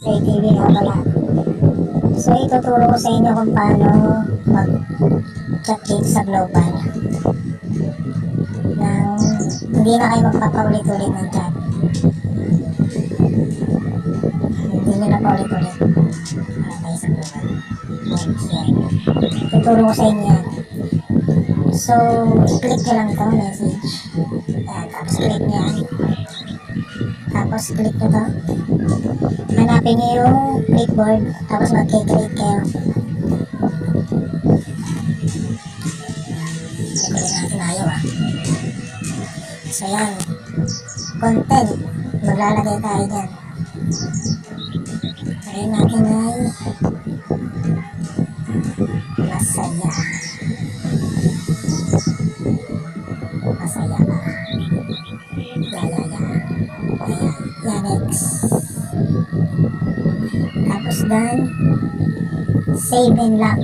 ATV nga pala. So ituturo ko sa inyo kung paano mag-chat dito sa global nang hindi na kayo magpapaulit-ulit ng chat. Hindi nyo na paulit-ulit para tayo sa global. Tuturo ko sa inyo yan. So i-click nyo lang ito, message. Yan, tapos click nyo yan. Tapos click nyo to. Hanapin nyo yung clipboard, tapos mag-click kayo. Click natin ayaw So yan, content, maglalagay tayo dyan. Lagay natin ay masaya. Masaya ka. Yan, next. Tapos done, save and lock.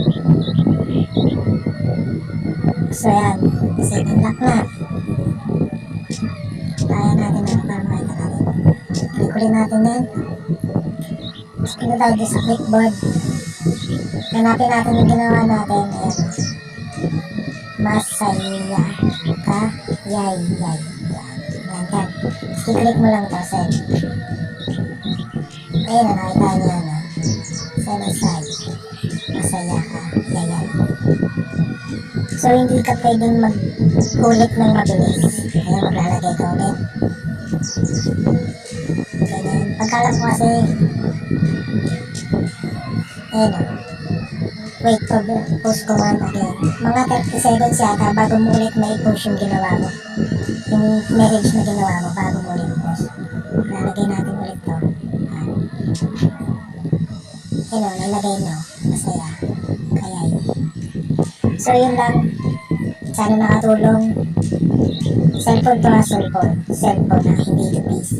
So yan, save and lock na. Kaya natin na para makita natin. Click ulit natin yan. Tapos pinatawag din sa clipboard. Hanapin natin yung ginawa natin. Ayan. Masaya ka, yay. Yan. I-click mo lang ito, send. Ayun na, nakita niyo na. Send aside. Masaya ka, yay. So, hindi ka pwedeng mag-ulit ng mabilis. Kaya maglalagay ka ulit. Ganyan. Pagkalap mo kasi, ayun o. Wait for the post command again. Mga 30 seconds yata bago mo ulit ma-push yung ginawa mo. Yung message na ginawa mo bago mo ulit post. Lalagay natin ulit to. Ayun o, nalagay mo. Masaya. Kaya yun. So yun lang. Sana nakatulong. Cellphone to ha, cellphone. Cellphone na, hindi to PC.